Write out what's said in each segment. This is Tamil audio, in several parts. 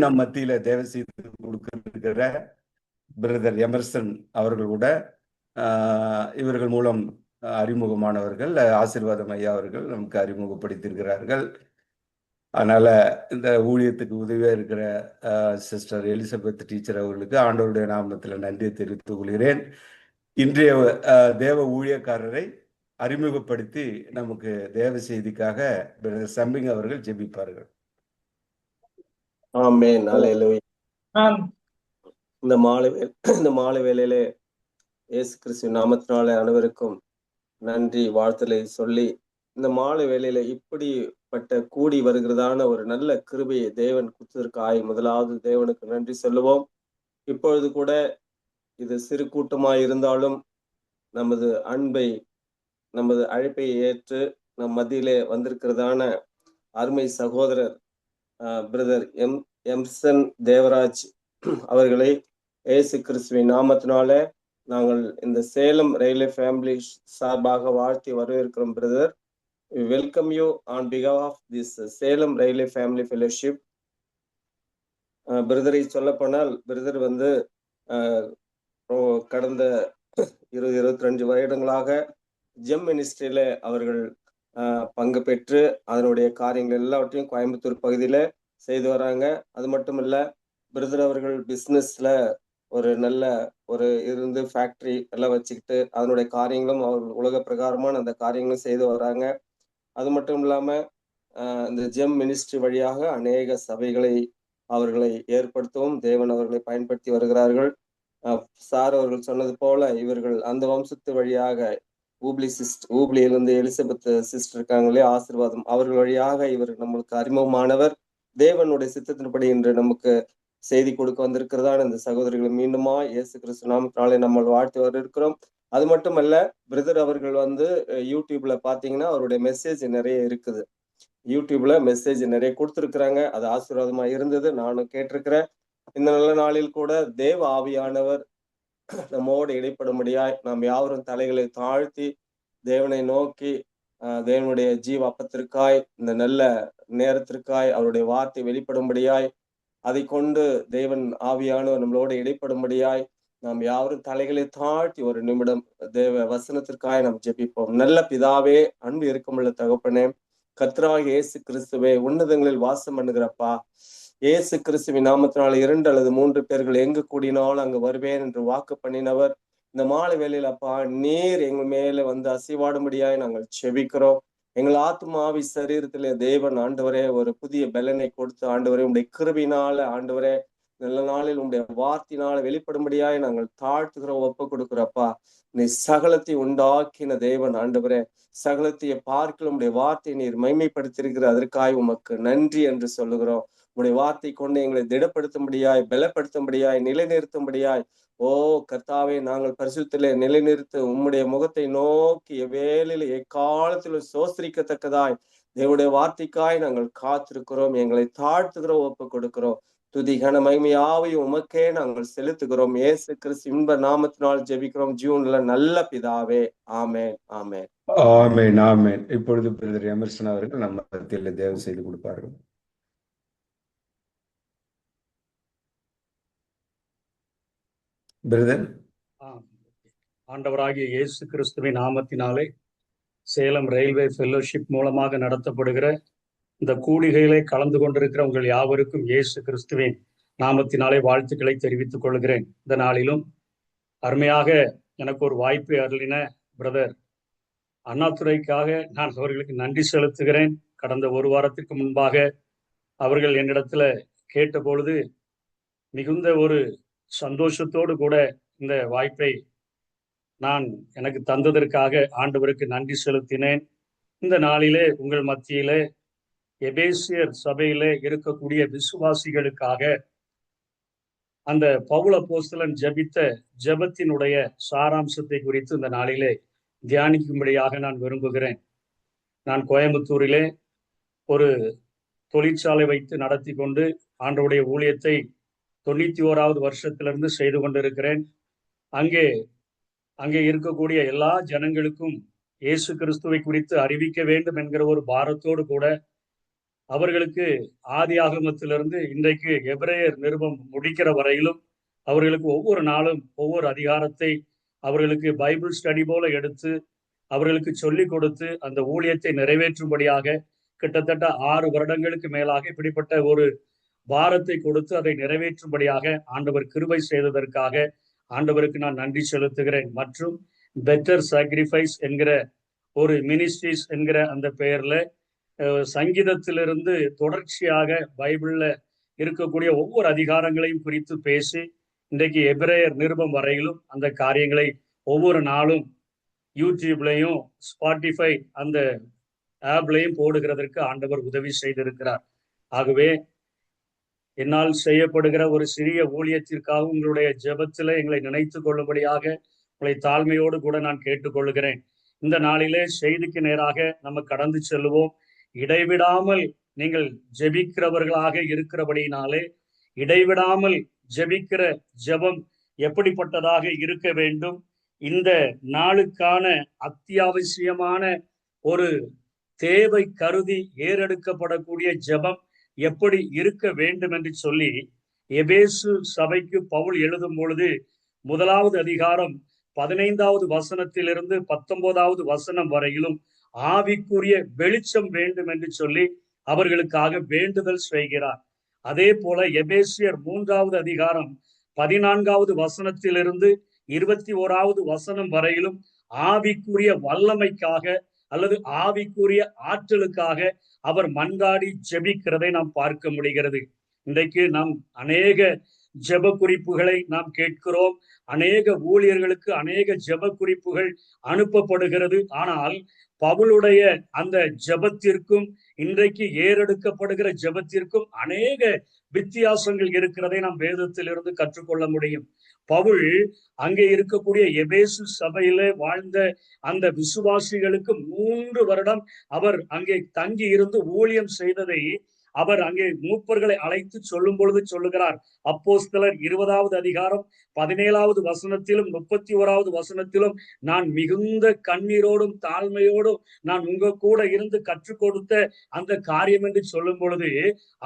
நம் மத்தியில தேவ செய்து கொடுக்கிற பிரதர் எமர்சன் அவர்கள் கூட இவர்கள் மூலம் அறிமுகமானவர்கள். ஆசீர்வாதம் ஐயா அவர்கள் நமக்கு அறிமுகப்படுத்தியிருக்கிறார்கள். அதனால இந்த ஊழியத்துக்கு உதவியா இருக்கிற சிஸ்டர் எலிசபெத் டீச்சர் அவர்களுக்கு ஆண்டவருடைய நாமத்தில் நன்றியை தெரிவித்துக் கொள்கிறேன். இன்றைய தேவ ஊழியக்காரரை அறிமுகப்படுத்தி நமக்கு தேவ செய்திக்காக பிரதர் சம்பிங் அவர்கள் ஜெபிப்பார்கள். ஆமென். அல்லேலூயா. இந்த மாலை வேளையிலே இயேசு கிறிஸ்து நாமத்தினாலே அனைவருக்கும் நன்றி வாழ்த்தலை சொல்லி, இந்த மாலை வேளையில இப்படிப்பட்ட கூடி வருகிறதான ஒரு நல்ல கிருபையை தேவன் கொடுத்ததற்காய் முதலாவது தேவனுக்கு நன்றி சொல்லுவோம். இப்பொழுது கூட இது சிறு கூட்டமாய் இருந்தாலும் நமது அழைப்பை ஏற்று நம் மத்தியிலே வந்திருக்கிறதான அருமை சகோதரர் பிரதர் எம்சன் தேவராஜ் அவர்களை இயேசு கிறிஸ்துவின் நாமத்தினால நாங்கள் இந்த சேலம் ரயில்வே ஃபேமிலி சார்பாக வாழ்த்தி வரவேற்கிறோம். Brother, welcome you on behalf of this Salem railway family fellowship. பிரதரை சொல்ல போனால் பிரதர் வந்து கடந்த 20-22 வருடங்களாக ஜெம் மினிஸ்ட்ரியில அவர்கள் பங்கு பெற்று அதனுடைய காரியங்கள் எல்லாவற்றையும் கோயம்புத்தூர் பகுதியில செய்து வராங்க. அது மட்டும் இல்ல, பிரதர் அவர்கள் பிஸ்னஸ்ல ஒரு நல்ல இருந்து ஃபேக்டரி எல்லாம் வச்சுக்கிட்டு அதனுடைய காரியங்களும் அவர்கள் உலக பிரகாரமான அந்த காரியங்களும் செய்து வராங்க. அது மட்டும் இல்லாம இந்த ஜெம் மினிஸ்ட்ரி வழியாக அநேக சபைகளை அவர்களை ஏற்படுத்தவும் தேவன் அவர்களை பயன்படுத்தி வருகிறார்கள். சார் அவர்கள் சொன்னது போல இவர்கள் அந்த வம்சத்து வழியாக ஊப்ளியிலிருந்து எலிசபெத் சிஸ்டர் இருக்காங்களே, ஆசீர்வாதம் அவர்கள் வழியாக இவர் நம்மளுக்கு அறிமுகமானவர். தேவனுடைய சித்தத்தின்படி இன்று நமக்கு செய்தி கொடுக்க வந்திருக்கிறதான இந்த சகோதரிகளை மீண்டுமா இயேசு கிறிஸ்து நாமத்தினாலே நம்ம வாழ்த்து வரவேற்கிறோம். அது மட்டுமல்ல, பிரதர் அவர்கள் வந்து யூடியூப்ல பாத்தீங்கன்னா அவருடைய மெசேஜ் நிறைய இருக்குது. யூடியூப்ல மெசேஜ் நிறைய கொடுத்துருக்குறாங்க. அது ஆசீர்வாதமா இருந்தது, நானும் கேட்டிருக்கிறேன். இந்த நல்ல நாளில் கூட தேவ ஆவியானவர் நம்மோடு இடைப்படும்படியாய் நாம் யாவரும் தலைகளை தாழ்த்தி தேவனை நோக்கி தேவனுடைய ஜீவ அப்பத்திற்காய் இந்த நல்ல நேரத்திற்காய் அவருடைய வார்த்தை வெளிப்படும்படியாய் அதை கொண்டு தேவன் ஆவியானவர் நம்மளோடு இடைப்படும்படியாய் நாம் யாவரும் தலைகளை தாழ்த்தி ஒரு நிமிடம் தேவ வசனத்திற்காய் நாம் ஜெபிப்போம். நல்ல பிதாவே, அன்பு இருக்கமுள்ள தகப்பனே, கர்த்தராகிய இயேசு கிறிஸ்துவே, உன்னதங்களில் வாசம் பண்ணுகிறப்பா, இயேசு கிறிஸ்துவின் நாமத்தினால 2 அல்லது 3 பேர்கள் எங்கு கூடினாலும் அங்கு வருவேன் என்று வாக்கு பண்ணினவர். இந்த மாலை வேளையில் அப்பா, நீர் எங்கள் மேல வந்து அசைவாடும்படியாய் நாங்கள் செபிக்கிறோம். எங்கள் ஆத்மாவி சரீரத்திலே தேவன் ஆண்டவரே ஒரு புதிய பலனை கொடுத்து ஆண்டவரே உங்களுடைய கிருபையினால ஆண்டவரே நல்ல நாளில் உங்களுடைய வார்த்தையினால வெளிப்படும்படியாய் நாங்கள் தாழ்த்துகிறோம், ஒப்பு கொடுக்கிறப்பா. நீ சகலத்தை உண்டாக்கின தேவன் ஆண்டவரே, சகலத்தைய பார்க்கல உடைய வார்த்தையை நீர் மைமைப்படுத்தியிருக்கிற அதற்காய் உமக்கு நன்றி என்று சொல்லுகிறோம். உடைய வார்த்தை கொண்டு எங்களை திடப்படுத்தும்படியாய், பலப்படுத்தும்படியாய், நிலைநிறுத்தும்படியாய் ஓ கர்த்தாவே, நாங்கள் பரிசுத்திலே நிலைநிறுத்த உம்முடைய முகத்தை நோக்கி எவ்வேளையில எக்காலத்திலும் சோஸ்திரிக்கத்தக்கதாய் தேவனுடைய வார்த்தைக்காய் நாங்கள் காத்திருக்கிறோம். எங்களை தாழ்த்துகிறோம், ஒப்பு கொடுக்கிறோம். துதி கன மகிமையாவையும் உமக்கே நாங்கள் செலுத்துகிறோம். இயேசு கிறிஸ்து இன்ப நாமத்தினால் ஜெபிக்கிறோம் ஜீவன்ல நல்ல பிதாவே, ஆமென், ஆமென், ஆமென், ஆமென். இப்பொழுது பிரதர் எமர்சன் அவர்கள் நம்ம மத்தியில் தேவ செய்து கொடுப்பார்கள். பிரதர், ஆண்டவராகிய இயேசு கிறிஸ்துவின் நாமத்தினாலே சேலம் ரயில்வே ஃபெல்லோஷிப் மூலமாக நடத்தப்படுகிற இந்த கூடிகைகளை கலந்து கொண்டிருக்கிற உங்கள் யாவருக்கும் இயேசு கிறிஸ்துவின் நாமத்தினாலே வாழ்த்துக்களை தெரிவித்துக் கொள்கிறேன். இந்த நாளிலும் அருமையாக எனக்கு ஒரு வாய்ப்பை அருளின பிரதர் அண்ணாதுரைக்காக நான் அவர்களுக்கு நன்றி செலுத்துகிறேன். கடந்த 1 வாரத்திற்கு முன்பாக அவர்கள் என்னிடத்துல கேட்ட பொழுது மிகுந்த ஒரு சந்தோஷத்தோடு கூட இந்த வாய்ப்பை நான் எனக்கு தந்ததற்காக ஆண்டவருக்கு நன்றி செலுத்தினேன். இந்த நாளிலே உங்கள் மத்தியிலே எபேசியர் சபையிலே இருக்கக்கூடிய விசுவாசிகளுக்காக அந்த பவுல் அப்போஸ்தலன் ஜெபித்த ஜெபத்தினுடைய சாராம்சத்தை குறித்து இந்த நாளிலே தியானிக்கும்படியாக நான் விரும்புகிறேன். நான் கோயம்புத்தூரிலே ஒரு தொழிற்சாலை வைத்து நடத்தி கொண்டு ஆண்டவருடைய ஊழியத்தை 91வது வருஷத்திலிருந்து செய்து கொண்டிருக்கிறேன். அங்கே இருக்கக்கூடிய எல்லா ஜனங்களுக்கும் இயேசு கிறிஸ்துவை குறித்து அறிவிக்க வேண்டும் என்கிற ஒரு பாரத்தோடு கூட அவர்களுக்கு ஆதி ஆகமத்திலிருந்து இன்றைக்கு எபிரேயர் நிருபம் முடிக்கிற வரையிலும் அவர்களுக்கு ஒவ்வொரு நாளும் ஒவ்வொரு அதிகாரத்தை அவர்களுக்கு பைபிள் ஸ்டடி போல எடுத்து அவர்களுக்கு சொல்லிக் கொடுத்து அந்த ஊழியத்தை நிறைவேற்றும்படியாக கிட்டத்தட்ட 6 வருடங்களுக்கு மேலாக இப்படிப்பட்ட ஒரு பாரத்தை கொடுத்து அதை நிறைவேற்றும்படியாக ஆண்டவர் கிருபை செய்ததற்காக ஆண்டவருக்கு நான் நன்றி செலுத்துகிறேன். மற்றும் பெட்டர் சாக்ரிஃபைஸ் என்கிற ஒரு மினிஸ்ட்ரிஸ் என்கிற அந்த பெயர்ல சங்கீதத்திலிருந்து தொடர்ச்சியாக பைபிள்ல இருக்கக்கூடிய ஒவ்வொரு அதிகாரங்களையும் குறித்து பேசி இன்றைக்கு எபிரேயர் நிருபம் வரையிலும் அந்த காரியங்களை ஒவ்வொரு நாளும் யூடியூப்லையும் ஸ்பாட்டிஃபை அந்த ஆப்லையும் போடுகிறதற்கு ஆண்டவர் உதவி செய்திருக்கிறார். ஆகவே என்னால் செய்யப்படுகிற ஒரு சிறிய ஊழியத்திற்காக உங்களுடைய ஜெபத்திலே எங்களை நினைத்து கொள்ளும்படியாக உங்களை தாழ்மையோடு கூட நான் கேட்டுக்கொள்கிறேன். இந்த நாளிலே செய்திக்கு நேராக நம்ம கடந்து செல்லுவோம். இடைவிடாமல் நீங்கள் ஜெபிக்கிறவர்களாக இருக்கிறபடியினாலே இடைவிடாமல் ஜெபிக்கிற ஜெபம் எப்படிப்பட்டதாக இருக்க வேண்டும், இந்த நாளுக்கான அத்தியாவசியமான ஒரு தேவை கருதி ஏறெடுக்கப்படக்கூடிய ஜெபம் எப்படி இருக்க வேண்டும் என்று சொல்லி எபேசு சபைக்கு பவுல் எழுதும் பொழுது 1வது அதிகாரம் 15வது வசனத்திலிருந்து 19வது வசனம் வரையிலும் ஆவிக்குரிய வெளிச்சம் வேண்டும் என்று சொல்லி அவர்களுக்காக வேண்டுதல் செய்கிறார். அதே போல எபேசியர் 3வது அதிகாரம் 14வது வசனத்திலிருந்து 21வது வசனம் வரையிலும் ஆவிக்குரிய வல்லமைக்காக அல்லது ஆவிக்குரிய ஆற்றலுக்காக அவர் மன்றாடி ஜெபிக்கிறதை நாம் பார்க்க முடிகிறது. இன்றைக்கு நாம் அநேக ஜெப குறிப்புகளை நாம் கேட்கிறோம். அநேக ஊழியர்களுக்கு அநேக ஜெப குறிப்புகள் அனுப்பப்படுகிறது. ஆனால் பவுலுடைய அந்த ஜெபத்திற்கும் இன்றைக்கு ஏறெடுக்கப்படுகிற ஜெபத்திற்கும் அநேக வித்தியாசங்கள் இருக்கிறதை நாம் வேதத்திலிருந்து கற்றுக்கொள்ள முடியும். பவுல் அங்கே இருக்கக்கூடிய எபேசு சபையிலே வாழ்ந்த அந்த விசுவாசிகளுக்கு 3 வருடம் அவர் அங்கே தங்கி இருந்து ஊழியம் செய்ததை அவர் அங்கே மூப்பர்களை அழைத்து சொல்லும் பொழுது சொல்லுகிறார். அப்போஸ்தலர் 20வது அதிகாரம் 17வது வசனத்திலும் 31வது வசனத்திலும் நான் மிகுந்த கண்ணீரோடும் தாழ்மையோடும் நான் உங்க கூட இருந்து கற்றுக் கொடுத்த அந்த காரியம் என்று சொல்லும் பொழுது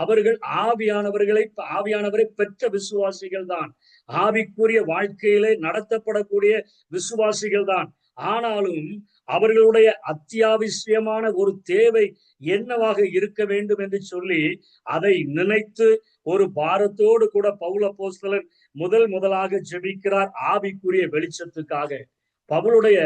அவர்கள் ஆவியானவரை பெற்ற விசுவாசிகள் தான், ஆவிக்குரிய வாழ்க்கையிலே நடத்தப்படக்கூடிய விசுவாசிகள் தான். ஆனாலும் அவர்களுடைய அத்தியாவசியமான ஒரு தேவை என்னவாக இருக்க வேண்டும் என்று சொல்லி அதை நினைத்து ஒரு பாரத்தோடு கூட பவுல் அப்போஸ்தலன் முதலாக ஜெபிக்கிறார் ஆவிக்குரிய வெளிச்சத்துக்காக. அவருடைய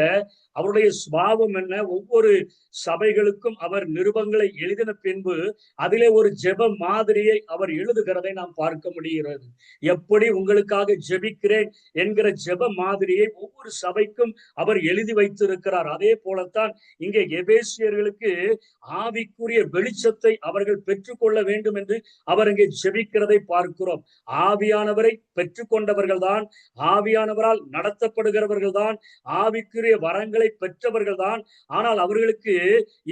சுபாவம் என்ன? ஒவ்வொரு சபைகளுக்கும் அவர் நிருபங்களை எழுதின பின்பு அதிலே ஒரு ஜெப மாதிரியை அவர் எழுதுகிறதை நாம் பார்க்க முடிகிறது. எப்படி உங்களுக்காக ஜெபிக்கிறேன் என்கிற ஜெப மாதிரியை ஒவ்வொரு சபைக்கும் அவர் எழுதி வைத்திருக்கிறார். அதே போலத்தான் இங்கே எபேசியர்களுக்கு ஆவிக்குரிய வெளிச்சத்தை அவர்கள் பெற்றுக்கொள்ள வேண்டும் என்று அவர் இங்கே ஜெபிக்கிறதை பார்க்கிறோம். ஆவியானவரை பெற்றுக்கொண்டவர்கள் தான், ஆவியானவரால் நடத்தப்படுகிறவர்கள் தான், ஆவிக்குரிய வரங்களை பெற்றவர்கள் தான். ஆனால் அவர்களுக்கு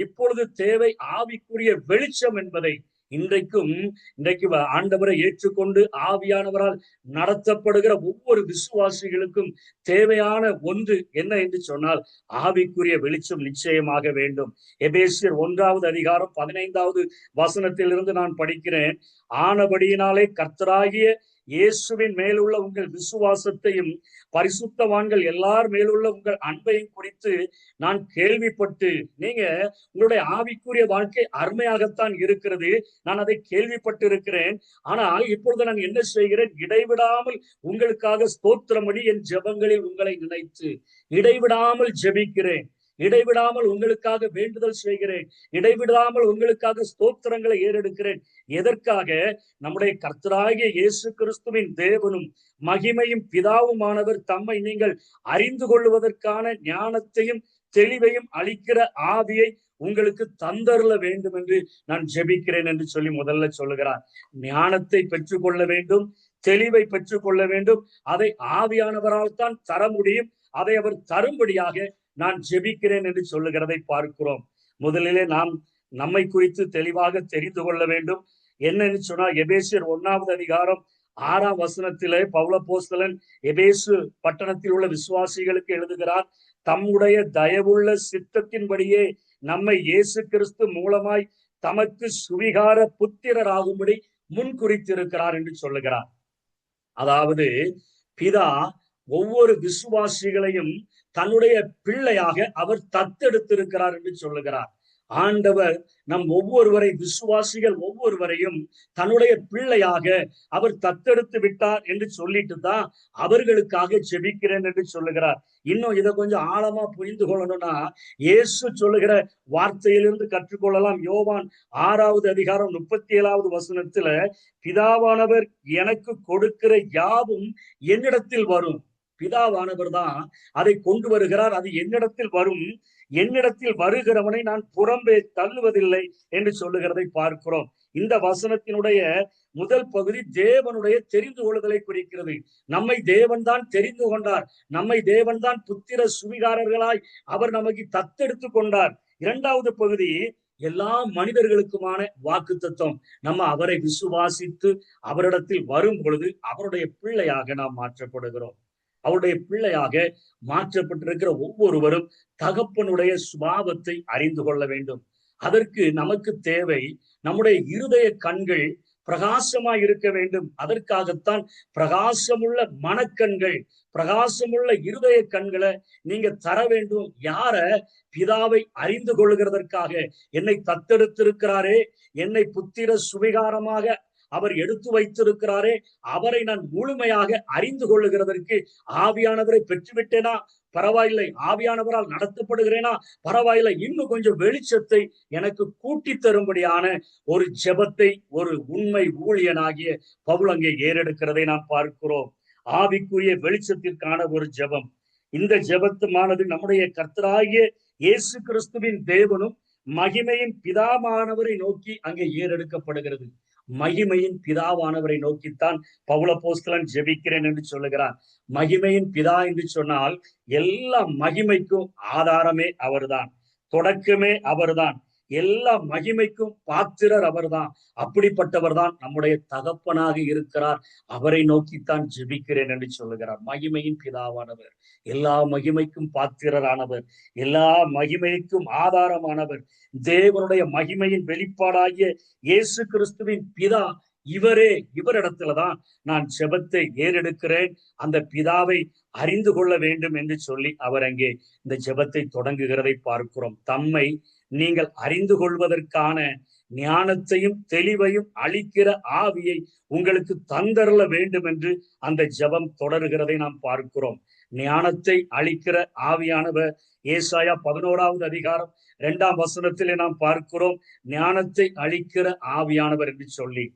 இப்பொழுது தேவை ஆவிக்குரிய வெளிச்சம் என்பதை இன்றைக்கு ஆண்டவரை ஏற்றுக்கொண்டு ஆவியானவரால் நடத்தப்படுகிற ஒவ்வொரு விசுவாசிகளுக்கும் தேவையான ஒன்று என்ன என்று சொன்னால் ஆவிக்குரிய வெளிச்சம் நிச்சயமாக வேண்டும். எபேசியர் 1வது அதிகாரம் 15வது வசனத்திலிருந்து நான் படிக்கிறேன். ஆனபடியினாலே கர்த்தராகிய இயேசுவின் மேலுள்ள உங்கள் விசுவாசத்தையும் பரிசுத்தவான்கள் எல்லார் மேலுள்ள உங்கள் அன்பையும் குறித்து நான் கேள்விப்பட்டு, நீங்க உங்களுடைய ஆவிக்குரிய வாழ்க்கை அருமையாகத்தான் இருக்கிறது, நான் அதை கேள்விப்பட்டு இருக்கிறேன். ஆனால் இப்பொழுது நான் என்ன செய்கிறேன்? இடைவிடாமல் உங்களுக்காக ஸ்தோத்திரமடி என் ஜெபங்களில் உங்களை நினைத்து இடைவிடாமல் ஜெபிக்கிறேன், இடைவிடாமல் உங்களுக்காக வேண்டுதல் செய்கிறேன், இடைவிடாமல் உங்களுக்காக ஸ்தோத்திரங்களை ஏறெடுக்கிறேன். எதற்காக? நம்முடைய கர்த்தராகிய இயேசு கிறிஸ்துவின் தேவனும் மகிமையும் பிதாவுமானவர் தம்மை நீங்கள் அறிந்து கொள்வதற்கான ஞானத்தையும் தெளிவையும் அளிக்கிற ஆவியை உங்களுக்கு தந்தருள வேண்டும் என்று நான் ஜெபிக்கிறேன் என்று சொல்லி முதல்ல சொல்லுகிறார். ஞானத்தை பெற்றுக்கொள்ள வேண்டும், தெளிவை பெற்றுக்கொள்ள வேண்டும். அதை ஆவியானவரால் தான் தர முடியும். அதை அவர் தரும்படியாக நான் ஜெபிக்கிறேன் என்று சொல்லுகிறதை பார்க்கிறோம். முதலிலே நாம் நம்மை குறித்து தெளிவாக தெரிந்து கொள்ள வேண்டும். என்னன்னு சொன்னா எபேசியர் 1வது அதிகாரம் 6ஆம் வசனத்திலே பவுல் அப்போஸ்தலன் எபேசு பட்டணத்தில் உள்ள விசுவாசிகளுக்கு எழுதுகிறார். தம்முடைய தயவுள்ள சித்தத்தின்படியே நம்மை இயேசு கிறிஸ்து மூலமாய் தமக்கு சுவிகார புத்திரராகும்படி முன் குறித்திருக்கிறார் என்று சொல்லுகிறார். அதாவது பிதா ஒவ்வொரு விசுவாசிகளையும் தன்னுடைய பிள்ளையாக அவர் தத்தெடுத்திருக்கிறார் என்று சொல்லுகிறார். ஆண்டவர் நம் விசுவாசிகள் ஒவ்வொருவரையும் தன்னுடைய பிள்ளையாக அவர் தத்தெடுத்து விட்டார் என்று சொல்லிட்டு தான் அவர்களுக்காக ஜெபிக்கிறேன் என்று சொல்லுகிறார். இன்னும் இதை கொஞ்சம் ஆழமா புரிந்து கொள்ளணும்னா இயேசு சொல்லுகிற வார்த்தையிலிருந்து கற்றுக்கொள்ளலாம். யோவான் 6வது அதிகாரம் 37வது வசனத்துல, பிதாவானவர் எனக்கு கொடுக்கிற யாவும் என்னிடத்தில் வரும். பிதாவானவர் தான் அதை கொண்டு வருகிறார், அது என்னிடத்தில் வரும், என்னிடத்தில் வருகிறவனை நான் புறம்பே தள்ளுவதில்லை என்று சொல்லுகிறதை பார்க்கிறோம். இந்த வசனத்தினுடைய முதல் பகுதி தேவனுடைய தெரிந்து கொள்ளுதலை குறிக்கிறது. நம்மை தேவன் தான் தெரிந்து கொண்டார், நம்மை தேவன் தான் புத்திர சுவிகாரர்களாய் அவர் நமக்கு தத்தெடுத்து கொண்டார். இரண்டாவது பகுதி எல்லா மனிதர்களுக்குமான வாக்குத்தத்தம். நம்ம அவரை விசுவாசித்து அவரிடத்தில் வரும் பொழுது அவருடைய பிள்ளையாக நாம் மாற்றப்படுகிறோம். அவருடைய பிள்ளையாக மாற்றப்பட்டிருக்கிற ஒவ்வொருவரும் தகப்பனுடைய சுபாவத்தை அறிந்து கொள்ள வேண்டும். அதற்கு நமக்கு தேவை நம்முடைய இருதய கண்கள் பிரகாசமாய் இருக்க வேண்டும். அதற்காகத்தான் பிரகாசமுள்ள மனக்கண்கள், பிரகாசமுள்ள இருதய கண்களை நீங்க தர வேண்டும். யார? பிதாவை அறிந்து கொள்ளுகிறதற்காக. என்னை தத்தெடுத்திருக்கிறாரே, என்னை புத்திர சுவிகாரமாக அவர் எடுத்து வைத்திருக்கிறாரே, அவரை நான் முழுமையாக அறிந்து கொள்ளுகிறதற்கு ஆவியானவரை பெற்றுவிட்டேனா? பரவாயில்லை. ஆவியானவரால் நடத்தப்படுகிறேனா? பரவாயில்லை. இன்னும் கொஞ்சம் வெளிச்சத்தை எனக்கு கூட்டி தரும்படியான ஒரு ஜெபத்தை ஒரு உண்மை ஊழியனாகிய பவுல் அங்கே ஏறெடுக்கிறதை நாம் பார்க்கிறோம். ஆவிக்குரிய வெளிச்சத்திற்கான ஒரு ஜெபம். இந்த ஜெபத்துமானது நம்முடைய கர்த்தராகிய இயேசு கிறிஸ்துவின் தேவனும் மகிமையின் பிதாவானவரை நோக்கி அங்கே ஏறெடுக்கப்படுகிறது. மகிமையின் பிதாவானவரை நோக்கித்தான் பவுல் அப்போஸ்தலன் ஜெபிக்கிறேன் என்று சொல்லுகிறார். மகிமையின் பிதா என்று சொன்னால் எல்லா மகிமைக்கும் ஆதாரமே அவர்தான், தொடக்கமே அவர்தான், எல்லா மகிமைக்கும் பாத்திரர் அவர்தான். அப்படிப்பட்டவர் தான் நம்முடைய தகப்பனாக இருக்கிறார். அவரை நோக்கித்தான் ஜெபிக்கிறேன் என்று சொல்லுகிறார். மகிமையின் பிதாவானவர், எல்லா மகிமைக்கும் பாத்திரரானவர், எல்லா மகிமைக்கும் ஆதாரமானவர், தேவனுடைய மகிமையின் வெளிப்பாடாகிய இயேசு கிறிஸ்துவின் பிதா இவரே. இவரிடத்துலதான் நான் ஜெபத்தை ஏறெடுக்கிறேன், அந்த பிதாவை அறிந்து கொள்ள வேண்டும் என்று சொல்லி அவர் அங்கே இந்த ஜெபத்தை தொடங்குகிறதை பார்க்கிறோம். தம்மை நீங்கள் அறிந்து கொள்வதற்கான ஞானத்தையும் தெளிவையும் அளிக்கிற ஆவியை உங்களுக்கு தந்தரல வேண்டும் என்று அந்த ஜெபம் தொடர்கிறதை நாம் பார்க்கிறோம். ஞானத்தை அளிக்கிற ஆவியானவர் ஏசாயா 11வது அதிகாரம் 2ஆம் வசனத்திலே நாம் பார்க்கிறோம். ஞானத்தை அளிக்கிற ஆவியானவர் என்று சொல்லி,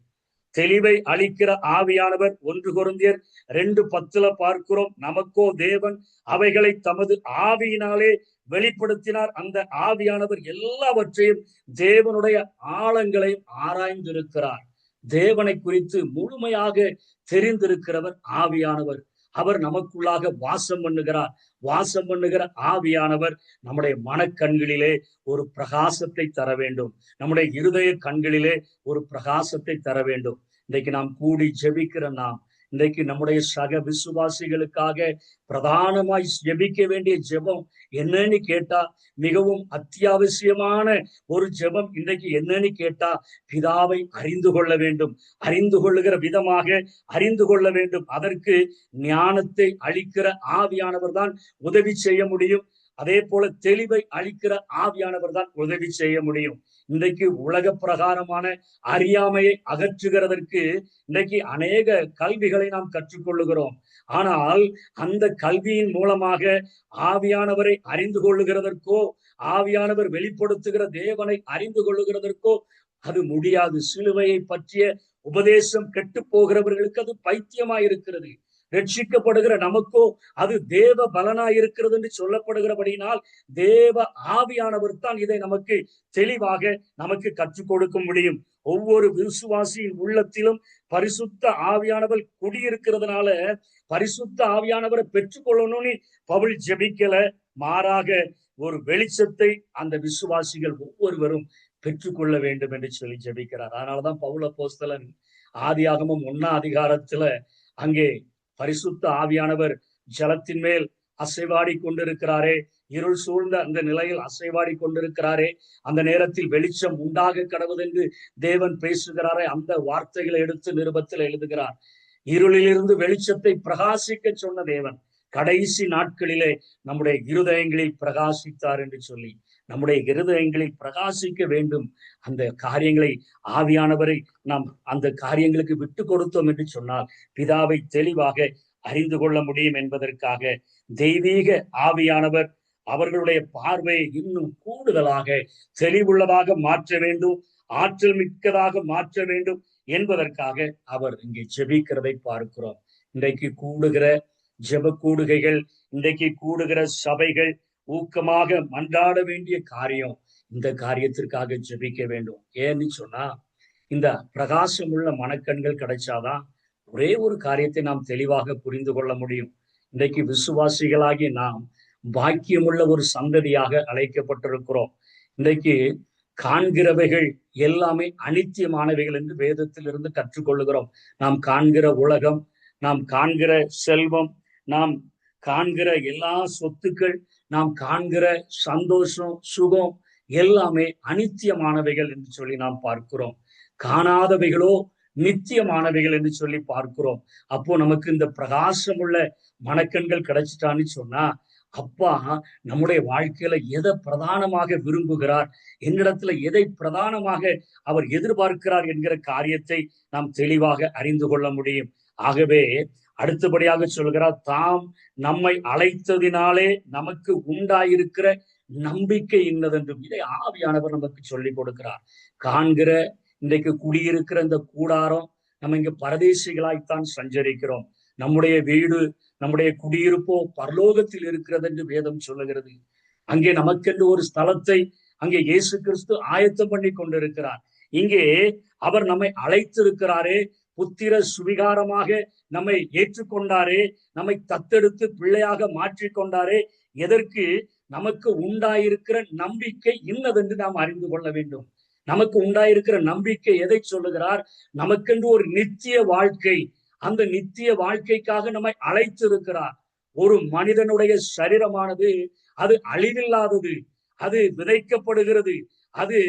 தெளிவை அளிக்கிற ஆவியானவர் 1 கொரிந்தியர் 2:10 பார்க்கிறோம். நமக்கோ தேவன் அவைகளை தமது ஆவியினாலே வெளிப்படுத்தினார். அந்த ஆவியானவர் எல்லாவற்றையும் தேவனுடைய ஆழங்களையும் ஆராய்ந்திருக்கிறார். தேவனை குறித்து முழுமையாக தெரிந்திருக்கிறவர் ஆவியானவர். அவர் நமக்குள்ளாக வாசம் பண்ணுகிறார். வாசம் பண்ணுகிற ஆவியானவர் நம்முடைய மனக்கண்களிலே ஒரு பிரகாசத்தை தர வேண்டும், நம்முடைய இருதய கண்களிலே ஒரு பிரகாசத்தை தர வேண்டும். இன்றைக்கு நாம் கூடி ஜெபிக்கிற நாம் இன்றைக்கு நம்முடைய சக விசுவாசிகளுக்காக பிரதானமாய் ஜெபிக்க வேண்டிய ஜெபம் என்னன்னு கேட்டா, மிகவும் அத்தியாவசியமான ஒரு ஜெபம் இன்றைக்கு என்னன்னு கேட்டா, பிதாவை அறிந்து கொள்ள வேண்டும், அறிந்து கொள்ளுகிற விதமாக அறிந்து கொள்ள வேண்டும். அதற்கு ஞானத்தை அளிக்கிற ஆவியானவர் தான் உதவி செய்ய முடியும். அதே போல தெளிவை அளிக்கிற ஆவியானவர் தான் உதவி செய்ய முடியும். இன்றைக்கு உலக பிரகாரமான அறியாமையை அகற்றுகிறதற்கு இன்றைக்கு அநேக கல்விகளை நாம் கற்றுக்கொள்ளுகிறோம். ஆனால் அந்த கல்வியின் மூலமாக ஆவியானவரை அறிந்து கொள்ளுகிறதற்கோ, ஆவியானவர் வெளிப்படுத்துகிற தேவனை அறிந்து கொள்ளுகிறதற்கோ அது முடியாது. சிலுவையை பற்றிய உபதேசம் கெட்டு போகிறவர்களுக்கு அது பைத்தியமாயிருக்கிறது. ரட்சிக்கப்படுகிற நமக்கோ அது தேவ பலனாயிருக்கிறது என்று சொல்லப்படுகிறபடினால் தேவ ஆவியானவர் தான் இதை நமக்கு தெளிவாக நமக்கு கற்றுக் கொடுக்க முடியும். ஒவ்வொரு விசுவாசியின் உள்ளத்திலும் பரிசுத்த ஆவியானவர் குடியிருக்கிறதுனால பரிசுத்த ஆவியானவரை பெற்றுக்கொள்ளணும்னு பவுல் ஜெபிக்கல, மாறாக ஒரு வெளிச்சத்தை அந்த விசுவாசிகள் ஒவ்வொருவரும் பெற்றுக்கொள்ள வேண்டும் என்று சொல்லி ஜெபிக்கிறார். அதனாலதான் பவுல் அப்போஸ்தலன் ஆதியாகமம் 1ஆம் அதிகாரத்துல அங்கே பரிசுத்த ஆவியானவர் ஜலத்தின் மேல் அசைவாடி கொண்டிருக்கிறாரே, இருள் சூழ்ந்த அந்த நிலையில் அசைவாடி கொண்டிருக்கிறாரே, அந்த நேரத்தில் வெளிச்சம் உண்டாக கடவுதென்று தேவன் பேசுகிறாரே, அந்த வார்த்தைகளை எடுத்து நிருபத்தில் எழுதுகிறார். இருளிலிருந்து வெளிச்சத்தை பிரகாசிக்க சொன்ன தேவன் கடைசி நாட்களிலே நம்முடைய இருதயங்களில் பிரகாசித்தார் என்று சொல்லி, நம்முடைய இருதயங்களில் பிரகாசிக்க வேண்டும். அந்த காரியங்களை ஆவியானவரை நாம் அந்த காரியங்களுக்கு விட்டு கொடுத்தோம் என்று சொன்னால் பிதாவை தெளிவாக அறிந்து கொள்ள முடியும் என்பதற்காக தெய்வீக ஆவியானவர் அவர்களுடைய பார்வையை இன்னும் கூடுதலாக தெளிவுள்ளதாக மாற்ற வேண்டும், ஆற்றல் மிக்கதாக மாற்ற வேண்டும் என்பதற்காக அவர் இங்கே ஜெபிக்கிறதை பார்க்கிறோம். இன்றைக்கு கூடுகிற ஜெப கூடுகைகள், இன்றைக்கு கூடுகிற சபைகள் ஊக்கமாக மன்றாட வேண்டிய காரியம், இந்த காரியத்திற்காக ஜெபிக்க வேண்டும். ஏன்னு சொன்னா, இந்த பிரகாசம் உள்ள மனக்கண்கள் கிடைச்சாதான் ஒரே ஒரு காரியத்தை நாம் தெளிவாக புரிந்து கொள்ள முடியும். இன்றைக்கு விசுவாசிகளாகி நாம் பாக்கியமுள்ள ஒரு சந்ததியாக அழைக்கப்பட்டிருக்கிறோம். இன்றைக்கு காண்கிறவைகள் எல்லாமே அனித்தியமானவைகள் என்று வேதத்திலிருந்து கற்றுக்கொள்ளுகிறோம். நாம் காண்கிற உலகம், நாம் காண்கிற செல்வம், நாம் காண்கிற எல்லா சொத்துக்கள், நாம் காண்கிற சந்தோஷம், சுகம் எல்லாமே அனித்தியமானவைகள் என்று சொல்லி நாம் பார்க்கிறோம். காணாதவைகளோ நித்தியமானவைகள் என்று சொல்லி பார்க்கிறோம். அப்போ நமக்கு இந்த பிரகாசமுள்ள மனக்கண்கள் கிடைச்சிட்டான்னு சொன்னா, அப்பா நம்முடைய வாழ்க்கையில எதை பிரதானமாக விரும்புகிறார், என்னிடத்துல எதை பிரதானமாக அவர் எதிர்பார்க்கிறார் என்கிற காரியத்தை நாம் தெளிவாக அறிந்து கொள்ள முடியும். ஆகவே அடுத்தபடியாக சொல்கிறார், தாம் நம்மை அழைத்ததினாலே நமக்கு உண்டாயிருக்கிற நம்பிக்கை இன்னதென்றும். இதை ஆவியானவர் நமக்கு சொல்லி கொடுக்கிறார். காண்கிற இன்றைக்கு குடியிருக்கிற இந்த கூடாரம், நம்ம இங்க பரதேசிகளாய்த்தான் சஞ்சரிக்கிறோம். நம்முடைய வீடு, நம்முடைய குடியிருப்போ பரலோகத்தில் இருக்கிறது என்று வேதம் சொல்லுகிறது. அங்கே நமக்கென்று ஒரு ஸ்தலத்தை அங்கே இயேசு கிறிஸ்து ஆயத்தம் பண்ணி கொண்டிருக்கிறார். இங்கே அவர் நம்மை அழைத்திருக்கிறாரே, புத்திர சுவிகாரமாக நம்மை ஏற்றுக்கொண்டாரே, நம்மை தத்தெடுத்து பிள்ளையாக மாற்றிக்கொண்டாரே. எதற்கு? நமக்கு உண்டாயிருக்கிற நம்பிக்கை இன்னதென்று நாம் அறிந்து கொள்ள வேண்டும். நமக்கு உண்டாயிருக்கிற நம்பிக்கை எதை சொல்லுகிறார்? நமக்கென்று ஒரு நித்திய வாழ்க்கை, அந்த நித்திய வாழ்க்கைக்காக நம்மை அழைத்திருக்கிறார். ஒரு மனிதனுடைய சரீரமானது அது அழிவில்லாதது, அது விதைக்கப்படுகிறது. அது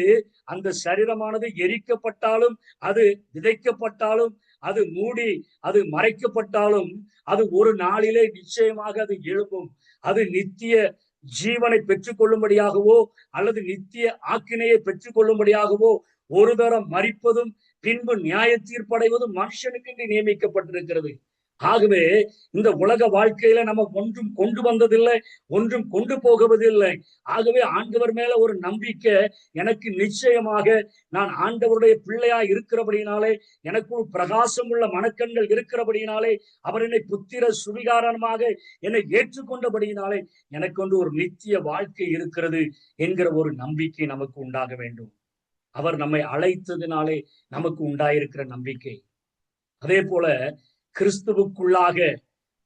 அந்த சரீரமானது எரிக்கப்பட்டாலும், அது விதைக்கப்பட்டாலும், அது மூடி அது மறைக்கப்பட்டாலும், அது ஒரு நாளிலே நிச்சயமாக அது எழும்பும். அது நித்திய ஜீவனை பெற்றுக் கொள்ளும்படியாகவோ அல்லது நித்திய ஆக்கினையை பெற்றுக் கொள்ளும்படியாகவோ ஒரு தரம் மரிப்பதும் பின்பு நியாய தீர்ப்படைவதும் மனுஷனுக்கு இன்று நியமிக்கப்பட்டிருக்கிறது. ஆகவே இந்த உலக வாழ்க்கையில நம்ம ஒன்றும் கொண்டு வந்ததில்லை, ஒன்றும் கொண்டு போகுவதில்லை. ஆகவே ஆண்டவர் மேல ஒரு நம்பிக்கை எனக்கு நிச்சயமாக, நான் ஆண்டவருடைய பிள்ளையா இருக்கிறபடினாலே, எனக்கு ஒரு பிரகாசம் உள்ள மனக்கண்கள் இருக்கிறபடினாலே, அவர் என்னை புத்திர சுவிகாரமாக என்னை ஏற்றுக்கொண்டபடியினாலே எனக்கு வந்து ஒரு நித்திய வாழ்க்கை இருக்கிறது என்கிற ஒரு நம்பிக்கை நமக்கு உண்டாக வேண்டும். அவர் நம்மை அழைத்ததினாலே நமக்கு உண்டாயிருக்கிற நம்பிக்கை. அதே போல கிறிஸ்துவுக்குள்ளாக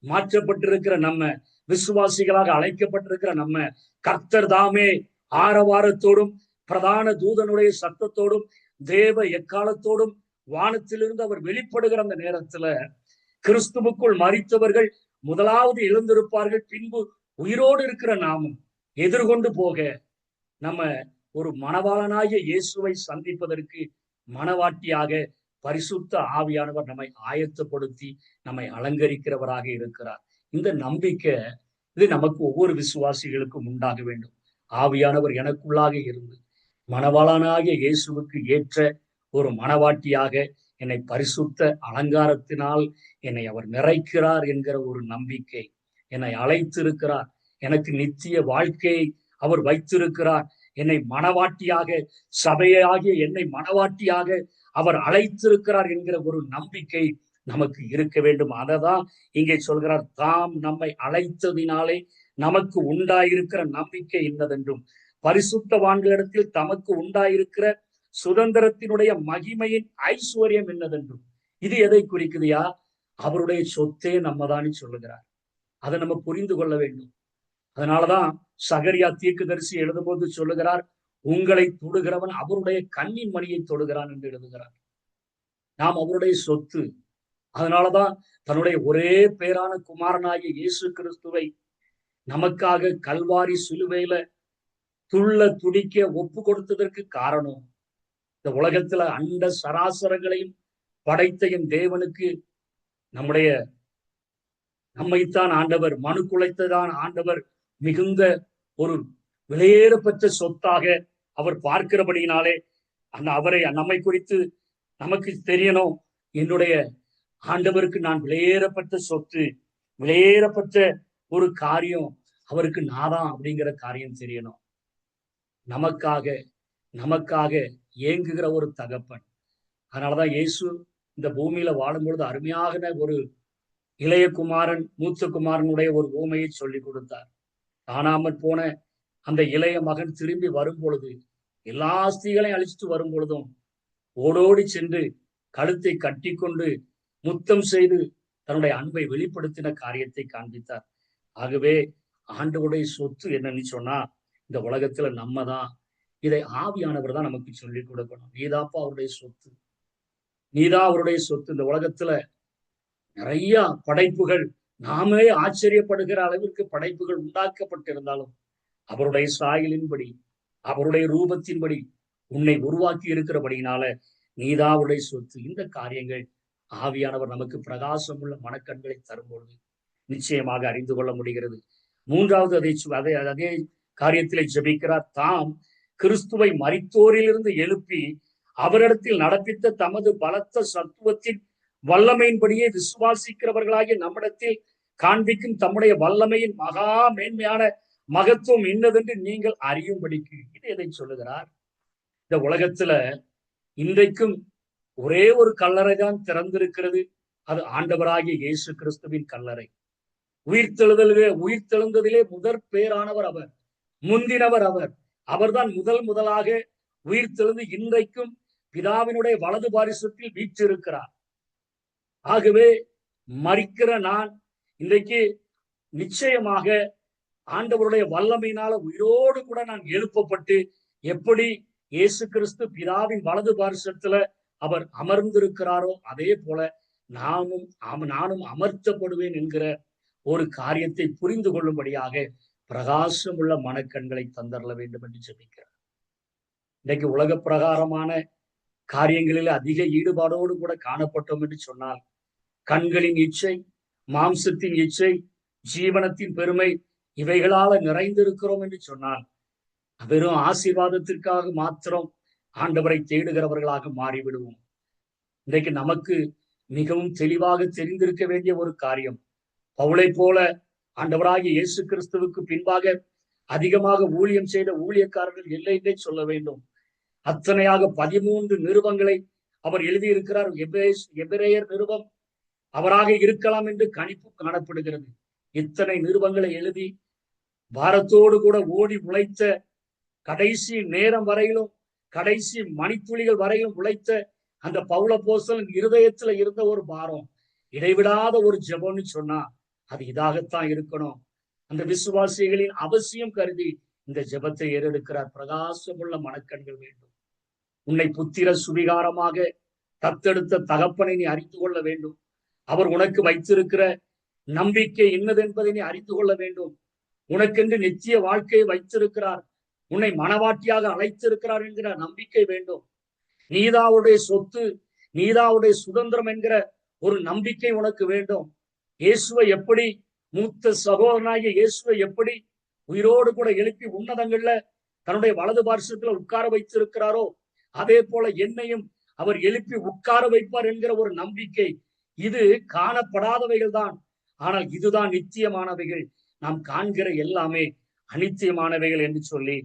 மாற்றப்பட்டிருக்கிற நம்ம, விசுவாசிகளாக அழைக்கப்பட்டிருக்கிற நம்ம, கர்த்தர் தாமே ஆரவாரத்தோடும் பிரதான தூதனுடைய சத்தத்தோடும் தேவ எக்காலத்தோடும் வானத்திலிருந்து அவர் வெளிப்படுகிற அந்த நேரத்துல கிறிஸ்துவுக்குள் மரித்தவர்கள் முதலாவது எழுந்திருப்பார்கள். பின்பு உயிரோடு இருக்கிற நாமும் எதிர்கொண்டு போக நம்ம ஒரு மணவாளனாகிய இயேசுவை சந்திப்பதற்கு மணவாட்டியாக பரிசுத்த ஆவியானவர் நம்மை ஆயத்தப்படுத்தி நம்மை அலங்கரிக்கிறவராக இருக்கிறார். இந்த நம்பிக்கை இது நமக்கு ஒவ்வொரு விசுவாசிகளுக்கும் உண்டாக வேண்டும். ஆவியானவர் எனக்குள்ளாக இருந்து மணவாளனாகிய இயேசுவுக்கு ஏற்ற ஒரு மணவாட்டியாக என்னை பரிசுத்த அலங்காரத்தினால் என்னை அவர் நிறைக்கிறார் என்கிற ஒரு நம்பிக்கை, என்னை அழைத்திருக்கிறார், எனக்கு நித்திய வாழ்க்கையை அவர் வைத்திருக்கிறார், என்னை மணவாட்டியாக, சபையாகிய என்னை மணவாட்டியாக அவர் அழைத்திருக்கிறார் என்கிற ஒரு நம்பிக்கை நமக்கு இருக்க வேண்டும். அததான் இங்கே சொல்கிறார், தாம் நம்மை அழைத்ததினாலே நமக்கு உண்டாயிருக்கிற நம்பிக்கை என்னதென்றும், பரிசுத்தவான்களிடத்தில் தமக்கு உண்டாயிருக்கிற சுதந்திரத்தினுடைய மகிமையின் ஐஸ்வர்யம் என்னதென்றும். இது எதை குறிக்குதுயா? அவருடைய சொத்தே நம்ம தான் சொல்லுகிறார். அதை நம்ம புரிந்து கொள்ள வேண்டும். அதனாலதான் சகரியா தீர்க்கதரிசி எழுதும்போது சொல்லுகிறார், உங்களை தொடுகிறவன் அவருடைய கண்ணின் மணியை தொடுகிறான் என்று எழுதுகிறார். நாம் அவருடைய சொத்து. அதனாலதான் தன்னுடைய ஒரே பேரான குமாரனாகிய இயேசு கிறிஸ்துவை நமக்காக கல்வாரி சிலுவையில துள்ள துடிக்க ஒப்பு கொடுத்ததற்கு காரணம், இந்த உலகத்துல அண்ட சராசரங்களையும் படைத்த என் தேவனுக்கு நம்மைத்தான் ஆண்டவர், மனு குலைத்ததான் ஆண்டவர் மிகுந்த ஒரு விலையேறப்பெற்ற சொத்தாக அவர் பார்க்கிறபடியினாலே அவரை நம்மை குறித்து நமக்கு தெரியணும். என்னுடைய ஆண்டவருக்கு நான் விலையேறப்பட்ட சொத்து, விலையேறப்பட்ட ஒரு காரியம், அவருக்கு நாதான் அப்படிங்கிற காரியம் தெரியணும். நமக்காக ஏங்குகிற ஒரு தகப்பன். அதனாலதான் இயேசு இந்த பூமியில வாழும் பொழுது அருமையாக ஒரு இளைய குமாரன் மூத்த குமாரனுடைய ஒரு ஊமையை சொல்லி கொடுத்தார். காணாமற் போன அந்த இளைய மகன் திரும்பி வரும் பொழுது, எல்லா ஆஸ்திகளையும் அழிச்சிட்டு வரும் பொழுதும் ஓடோடி சென்று கழுத்தை கட்டி கொண்டு முத்தம் செய்து தன்னுடைய அன்பை வெளிப்படுத்தின காரியத்தை காண்பித்தார். ஆகவே ஆண்டவருடைய சொத்து என்னன்னு சொன்னா, இந்த உலகத்துல நம்ம தான். இதை ஆவியானவர் தான் நமக்கு சொல்லிக் கொடுக்கணும். நீதாப்பா அவருடைய சொத்து, நீதான் அவருடைய சொத்து. இந்த உலகத்துல நிறைய படைப்புகள், நாமே ஆச்சரியப்படுகிற அளவிற்கு படைப்புகள் உண்டாக்கப்பட்டிருந்தாலும் அவருடைய சாயலின்படி, அவருடைய ரூபத்தின்படி உன்னை உருவாக்கி இருக்கிறபடினால நீதான் அவருடைய சொத்து. இந்த காரியங்கள் ஆவியானவர் நமக்கு பிரகாசம் உள்ள மனக்கண்களை தரும்பொழுது நிச்சயமாக அறிந்து கொள்ள முடிகிறது. மூன்றாவது அதே காரியத்திலே ஜெபிக்கிறார். தாம் கிறிஸ்துவை மரித்தோரிலிருந்து எழுப்பி அவரிடத்தில் நடப்பித்த தமது பலத்த சத்துவத்தின் வல்லமையின்படியே விசுவாசிக்கிறவர்களாகிய நம்மிடத்தில் காண்பிக்கும் தம்முடைய வல்லமையின் மகா மேன்மையான மகத்துவம் இன்னதென்று நீங்கள் அறியும்படிக்கு. இது எதை சொல்லுகிறார்? இந்த உலகத்துல இன்றைக்கும் ஒரே ஒரு கல்லறை தான் திறந்திருக்கிறது. அது ஆண்டவராகிய இயேசு கிறிஸ்துவின் கல்லறை. உயிர்த்தெழுந்ததிலே முதற் பேரானவர் அவர், முந்தினவர் அவர். அவர்தான் முதலாக உயிர்த்தெழுந்து இன்றைக்கும் பிதாவினுடைய வலது பாரிசத்தில் வீற்றிருக்கிறார். ஆகவே மரிக்கிற நான் இன்றைக்கு நிச்சயமாக ஆண்டவருடைய வல்லமையினால உயிரோடு கூட நான் எழுப்பப்பட்டு, எப்படி இயேசு கிறிஸ்து பிதாவின் வலது பாரிசத்துல அவர் அமர்ந்திருக்கிறாரோ அதே போல நானும் அமர்த்தப்படுவேன் என்கிற ஒரு காரியத்தை புரிந்து கொள்ளும்படியாக பிரகாசமுள்ள மனக்கண்களை தந்தரல வேண்டும் என்று ஜெபிக்கிறார். இன்றைக்கு உலக பிரகாரமான காரியங்களில் அதிக ஈடுபாடோடு கூட காணப்பட்டோம் என்று சொன்னால், கண்களின் இச்சை, மாம்சத்தின் இச்சை, ஜீவனத்தின் பெருமை, இவைகளால நிறைந்திருக்கிறோம் என்று சொன்னால் வெறும் ஆசீர்வாதத்திற்காக மாத்திரம் ஆண்டவரை தேடுகிறவர்களாக மாறிவிடுவோம். இன்றைக்கு நமக்கு மிகவும் தெளிவாக தெரிந்திருக்க வேண்டிய ஒரு காரியம், பவுலை போல ஆண்டவராகிய இயேசு கிறிஸ்துவுக்கு பின்பாக அதிகமாக ஊழியம் செய்த ஊழியக்காரர்கள் இல்லை என்றே சொல்ல வேண்டும். அத்தனையாக 13 நிருபங்களை அவர் எழுதியிருக்கிறார். எபிரேயர் நிருபம் அவராக இருக்கலாம் என்று கணிப்பு காணப்படுகிறது. இத்தனை நிருபங்களை எழுதி பாரத்தோடு கூட ஓடி உழைத்த, கடைசி நேரம் வரையிலும், கடைசி மணித்துளிகள் வரையிலும் உழைத்த அந்த பவுல் அப்போஸ்தலன் இருதயத்துல இருந்த ஒரு பாரம், இடைவிடாத ஒரு ஜெபம்னு சொன்னா அது இதாகத்தான் இருக்கணும். அந்த விசுவாசிகளின் அவசியம் கருதி இந்த ஜெபத்தை ஏறெடுக்கிறார். பிரகாசமுள்ள மனக்கண்கள் வேண்டும். உன்னை புத்திர சுவிகாரமாக தத்தெடுத்த தகப்பனை நீ அறிந்து கொள்ள வேண்டும். அவர் உனக்கு வைத்திருக்கிற நம்பிக்கை என்னதென்பதை நீ அறிந்து கொள்ள வேண்டும். உனக்கென்று நித்திய வாழ்க்கையை வைத்திருக்கிறார், உன்னை மனவாட்டியாக அழைத்திருக்கிறார் என்கிற நம்பிக்கை வேண்டும். நீதாவுடைய சொத்து, நீதாவுடைய சுதந்திரம் என்கிற ஒரு நம்பிக்கை உனக்கு வேண்டும். இயேசுவை எப்படி, மூத்த சகோதரனாகிய இயேசுவை எப்படி உயிரோடு கூட எழுப்பி உன்னதங்கள்ல தன்னுடைய வலது பார்சத்துல உட்கார வைத்திருக்கிறாரோ அதே போல என்னையும் அவர் எழுப்பி உட்கார வைப்பார் என்கிற ஒரு நம்பிக்கை. இது காணப்படாதவைகள் தான், ஆனால் இதுதான் நித்தியமானவைகள். நாம் காண்கிற எல்லாமே அநித்தியமானவைகள் என்று சொல்லி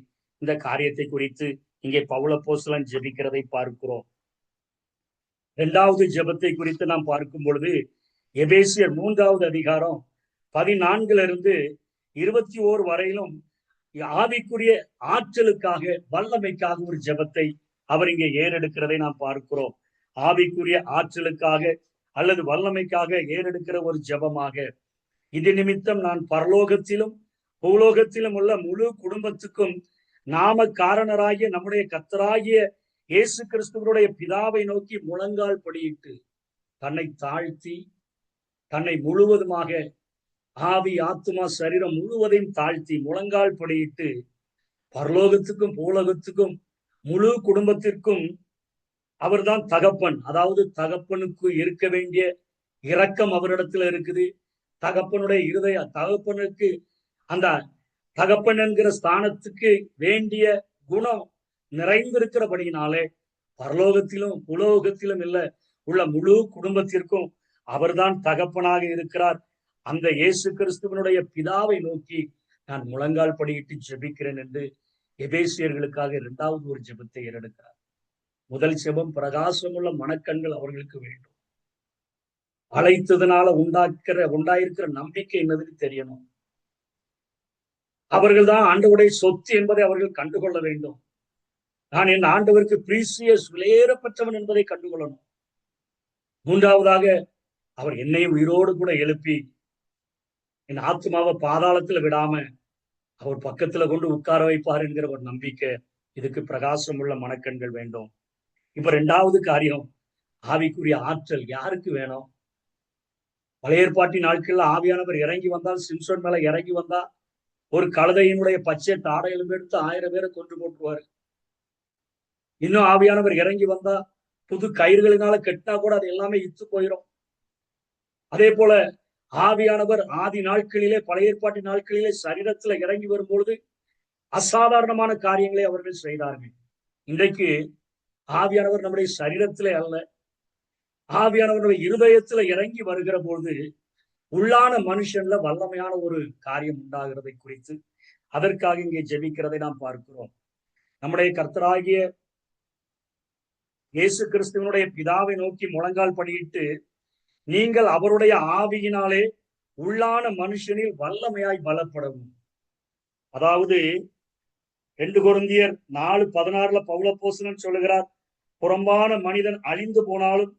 இந்த காரியத்தை குறித்து இங்கே பவுல் அப்போஸ்தலன் ஜெபிக்கிறதை பார்க்கிறோம். 2வது ஜெபத்தை குறித்து நாம் பார்க்கும் பொழுது எபேசியர் 3வது அதிகாரம் 14 21 வரையிலும் ஆவிக்குரிய ஆற்றலுக்காக, வல்லமைக்காக ஒரு ஜெபத்தை அவர் இங்கே ஏறெடுக்கிறதை நாம் பார்க்கிறோம். ஆவிக்குரிய ஆற்றலுக்காக அல்லது வல்லமைக்காக ஏறெடுக்கிற ஒரு ஜெபமாக, இது நிமித்தம் நான் பரலோகத்திலும் பூலோகத்திலும் உள்ள முழு குடும்பத்துக்கும் நாம காரணராகிய நம்முடைய கர்த்தராகிய இயேசு கிறிஸ்துவனுடைய பிதாவை நோக்கி முழங்கால் படியிட்டு தன்னை தாழ்த்தி, தன்னை முழுவதுமாக ஆவி ஆத்துமா சரீரம் முழுவதையும் தாழ்த்தி முழங்கால் படியிட்டு பரலோகத்துக்கும் பூலோகத்துக்கும் முழு குடும்பத்திற்கும் அவர்தான் தகப்பன். அதாவது தகப்பனுக்கு இருக்க வேண்டிய இரக்கம் அவரிடத்துல இருக்குது. தகப்பனுடைய தகப்பனுக்கு அந்த தகப்பன் என்கிற ஸ்தானத்துக்கு வேண்டிய குணம் நிறைந்திருக்கிறபடியினாலே பரலோகத்திலும் உலோகத்திலும் உள்ள முழு குடும்பத்திற்கும் அவர்தான் தகப்பனாக இருக்கிறார். அந்த இயேசு கிறிஸ்துவனுடைய பிதாவை நோக்கி நான் முழங்கால் படியிட்டு ஜெபிக்கிறேன் என்று எபேசியர்களுக்காக 2வது ஒரு ஜெபத்தை ஏறெடுக்கிறார். முதல் ஜெபம், பிரகாசமுள்ள மனக்கண்கள் அவர்களுக்கு வேண்டும். அழைத்ததுனால உண்டாயிருக்கிற நம்பிக்கை என்னதுன்னு தெரியணும். அவர்கள் தான் ஆண்டவருடைய சொத்து என்பதை அவர்கள் கண்டுகொள்ள வேண்டும். நான் என் ஆண்டவருக்கு பிரீசியஸ் விலையேறப்பட்டவன் என்பதை கண்டுகொள்ளணும். 3வதாக அவர் என்னையும் உயிரோடு கூட எழுப்பி என் ஆத்மாவை பாதாளத்துல விடாம அவர் பக்கத்துல கொண்டு உட்கார வைப்பார் என்கிற ஒரு நம்பிக்கை. இதுக்கு பிரகாசம் உள்ள மனக்கண்கள் வேண்டும். இப்ப 2வது காரியம், ஆவிக்குரிய ஆற்றல் யாருக்கு வேணும்? பழைய ஏற்பாட்டின் நாட்கள்ல ஆவியானவர் இறங்கி வந்தால், சிம்சோன் மேல இறங்கி வந்தா ஒரு கழுதையினுடைய பச்சை தாடை எலும்பு எடுத்து 1000 பேரை கொன்று போட்டுருவாரு. இன்னும் ஆவியானவர் இறங்கி வந்தா புது கயிறுகளினால கெட்டா கூட அது எல்லாமே இத்து போயிடும். அதே போல ஆவியானவர் ஆதி நாட்களிலே, பழைய ஏற்பாட்டின் நாட்களிலே சரீரத்துல இறங்கி வரும்பொழுது அசாதாரணமான காரியங்களை அவர்கள் செய்தார்கள். இன்றைக்கு ஆவியானவர் நம்முடைய சரீரத்திலே அல்ல, ஆவியானவருடைய இருதயத்துல இறங்கி வருகிற பொழுது உள்ளான மனுஷன்ல வல்லமையான ஒரு காரியம் உண்டாகிறதை குறித்து அதற்காக இங்கே ஜெபிக்கிறதை நாம் பார்க்கிறோம். நம்முடைய கர்த்தராகிய இயேசு கிறிஸ்துவனுடைய பிதாவை நோக்கி முழங்கால் படியிட்டு, நீங்கள் அவருடைய ஆவியினாலே உள்ளான மனுஷனில் வல்லமையாய் பலப்படவும். அதாவது 2 கொரிந்தியர் 4:16 பவுலப்போஸ்தலன் சொல்லுகிறார், புறம்பான மனிதன் அழிந்து போனாலும்